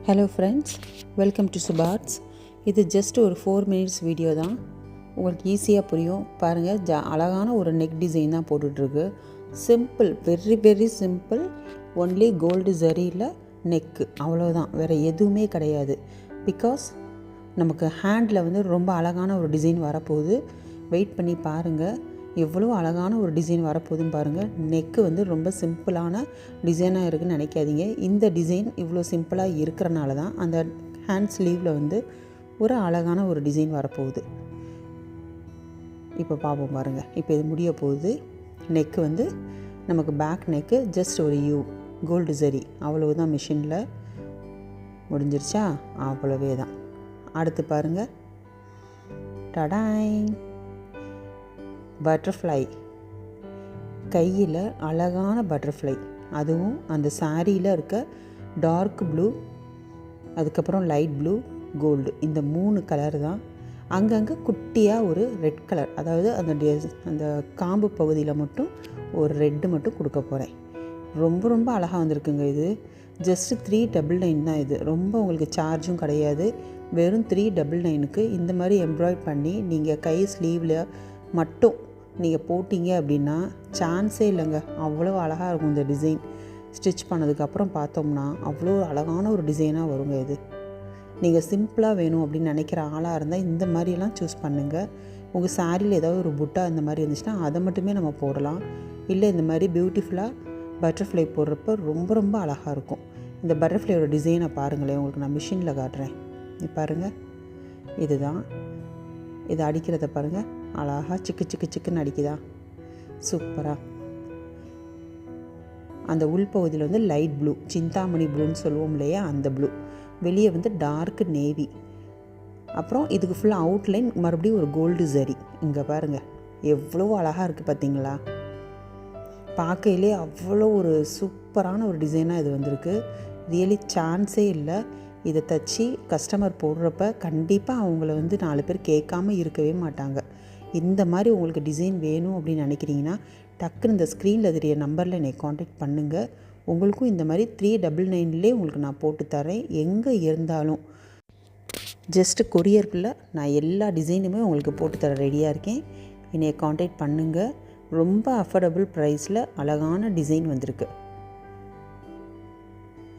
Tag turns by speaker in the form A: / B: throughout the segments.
A: Hello friends, welcome to சுபார்ட்ஸ். இது just ஒரு 4 minutes வீடியோ தான். உங்களுக்கு ஈஸியாக புரியும். பாருங்கள், அழகான ஒரு நெக் டிசைன் தான் போட்டுட்ருக்கு. Simple, very very simple. Only gold ஜரியில் நெக்கு, அவ்வளோதான், வேறு எதுவுமே கிடையாது. பிகாஸ் நமக்கு ஹேண்டில் வந்து ரொம்ப அழகான ஒரு டிசைன் வரப்போகுது. வெயிட் பண்ணி பாருங்கள், எவ்வளோ அழகான ஒரு டிசைன் வரப்போகுதுன்னு பாருங்கள். நெக்கு வந்து ரொம்ப சிம்பிளான டிசைனாக இருக்குதுன்னு நினைக்காதீங்க. இந்த டிசைன் இவ்வளோ சிம்பிளாக இருக்கிறனால தான் அந்த ஹேண்ட் ஸ்லீவில் வந்து ஒரு அழகான ஒரு டிசைன் வரப்போகுது. இப்போ பார்ப்போம் பாருங்கள். இப்போ இது முடிய போகுது. நெக்கு வந்து நமக்கு பேக் நெக்கு ஜஸ்ட் ஒரு கோல்டு ஜரி, அவ்வளவுதான். மிஷினில் முடிஞ்சிருச்சா? அவ்வளவே தான். அடுத்து பாருங்கள், டடாய், பட்டர்ஃப்ளை. கையில் அழகான பட்டர்ஃப்ளை, அதுவும் அந்த சாரியில் இருக்க டார்க் ப்ளூ, அதுக்கப்புறம் லைட் ப்ளூ, கோல்டு, இந்த 3 கலர் தான். அங்கங்கே குட்டியாக ஒரு ரெட் கலர், அதாவது அந்த காம்பு பகுதியில் மட்டும் ஒரு ரெட்டு மட்டும் கொடுக்க போகிறேன். ரொம்ப ரொம்ப அழகாக வந்திருக்குங்க. இது ஜஸ்ட்டு 399 தான். இது ரொம்ப உங்களுக்கு சார்ஜும் கிடையாது. வெறும் 399க்கு இந்த மாதிரி எம்ப்ராய்ட் பண்ணி நீங்கள் கை ஸ்லீவில் மட்டும் நீங்கள் போட்டிங்க அப்படின்னா சான்ஸே இல்லைங்க. அவ்வளோ அழகாக இருக்கும் இந்த டிசைன். ஸ்டிச் பண்ணதுக்கப்புறம் பார்த்தோம்னா அவ்வளோ அழகான ஒரு டிசைனாக வருங்க. இது நீங்கள் சிம்பிளாக வேணும் அப்படின்னு நினைக்கிற ஆளாக இருந்தால் இந்த மாதிரியெல்லாம் சூஸ் பண்ணுங்கள். உங்கள் சாரியில் ஏதாவது ஒரு புட்டா இந்த மாதிரி இருந்துச்சுன்னா அதை மட்டுமே நம்ம போடலாம். இல்லை இந்த மாதிரி பியூட்டிஃபுல்லாக பட்டர்ஃப்ளை போடுறப்ப ரொம்ப ரொம்ப அழகாக இருக்கும். இந்த பட்டர்ஃப்ளையோட டிசைனை பாருங்களேன், உங்களுக்கு நான் மிஷினில் காட்டுறேன். பாருங்கள், இதுதான். இதை அடிக்கிறத பாருங்கள், அழகாக சிக்கு சிக்கு சிக்குன்னு அடிக்குதா, சூப்பராக. அந்த உள்பகுதியில் வந்து லைட் ப்ளூ, சிந்தாமணி ப்ளூன்னு சொல்லுவோம் இல்லையா, அந்த ப்ளூ. வெளியே வந்து டார்க் நேவி. அப்புறம் இதுக்கு ஃபுல்லாக அவுட்லைன் மறுபடியும் ஒரு கோல்டு ஜரி. இங்கே பாருங்கள், எவ்வளோ அழகாக இருக்குது பார்த்தீங்களா? பார்க்கையிலே அவ்வளோ ஒரு சூப்பரான ஒரு டிசைனாக இது வந்திருக்கு. ரியலி சான்ஸே இல்லை. இதை தச்சு கஸ்டமர் போடுறப்ப கண்டிப்பாக அவங்கள வந்து 4 பேர் கேட்காம இருக்கவே மாட்டாங்க. இந்த மாதிரி உங்களுக்கு டிசைன் வேணும் அப்படின்னு நினைக்கிறீங்கன்னா டக்குன்னு இந்த ஸ்க்ரீனில் தெரிய நம்பரில் என்னை காண்டாக்ட் பண்ணுங்கள். உங்களுக்கும் இந்த மாதிரி 399லே உங்களுக்கு நான் போட்டு தரேன். எங்கே இருந்தாலும் ஜஸ்ட்டு கொரியருக்குள்ள நான் எல்லா டிசைனுமே உங்களுக்கு போட்டு தர ரெடியாக இருக்கேன். என்னை காண்டாக்ட் பண்ணுங்கள். ரொம்ப அஃபோர்டபுள் ப்ரைஸில் அழகான டிசைன் வந்திருக்கு.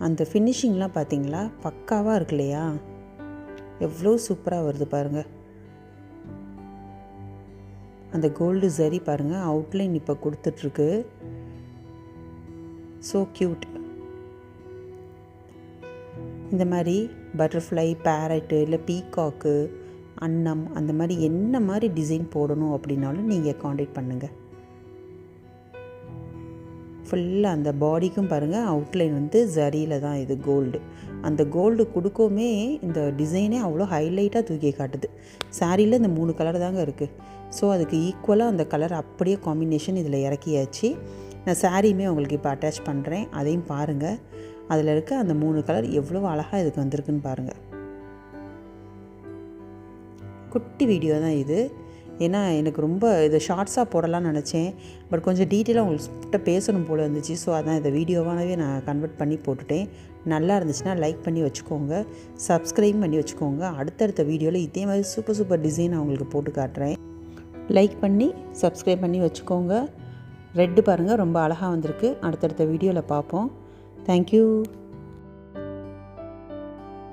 A: அந்த ஃபினிஷிங்லாம் பார்த்தீங்களா, பக்காவாக இருக்கு இல்லையா? எவ்வளோ சூப்பராக வருது பாருங்கள். அந்த கோல்டு ஜரி பாருங்கள், அவுட்லைன் இப்போ கொடுத்துட்ருக்கு. So cute. இந்த மாதிரி பட்டர்ஃப்ளை, பேரட்டு, இல்லை பீகாக்கு, அன்னம், அந்த மாதிரி என்ன மாதிரி டிசைன் போடணும் அப்படின்னாலும் நீங்கள் காண்டாக்ட் பண்ணுங்கள். ஃபுல்லாக அந்த பாடிக்கும் பாருங்கள், அவுட்லைன் வந்து ஜரியில் தான். இது கோல்டு. அந்த கோல்டு கொடுக்கவுமே இந்த டிசைனே அவ்வளோ ஹைலைட்டாக தூக்கி காட்டுது. சாரியில் இந்த 3 கலர் தாங்க இருக்குது. ஸோ அதுக்கு ஈக்குவலாக அந்த கலர் அப்படியே காம்பினேஷன் இதில் இறக்கியாச்சு. நான் சாரியுமே உங்களுக்கு இப்போ அட்டாச் பண்ணுறேன், அதையும் பாருங்கள். அதில் இருக்க அந்த 3 கலர் எவ்வளோ அழகாக இதுக்கு வந்திருக்குன்னு பாருங்கள். குட்டி வீடியோ தான் இது. ஏன்னா எனக்கு ரொம்ப இதை ஷார்ட்ஸாக போடலான்னு நினச்சேன். பட் கொஞ்சம் டீட்டெயிலாக உங்கள்கிட்ட பேசணும் போல் இருந்துச்சு. ஸோ அதான் இதை வீடியோவானவே நான் கன்வெர்ட் பண்ணி போட்டுட்டேன். நல்லா இருந்துச்சுன்னா லைக் பண்ணி வச்சுக்கோங்க, சப்ஸ்கிரைப் பண்ணி வச்சுக்கோங்க. அடுத்தடுத்த வீடியோவில் இதே மாதிரி சூப்பர் சூப்பர் டிசைன் நான் உங்களுக்கு போட்டு காட்டுறேன். லைக் பண்ணி சப்ஸ்கிரைப் பண்ணி வச்சுக்கோங்க. ரெட்டு பாருங்கள், ரொம்ப அழகாக வந்திருக்கு. அடுத்தடுத்த வீடியோவில் பார்ப்போம். தேங்க்யூ.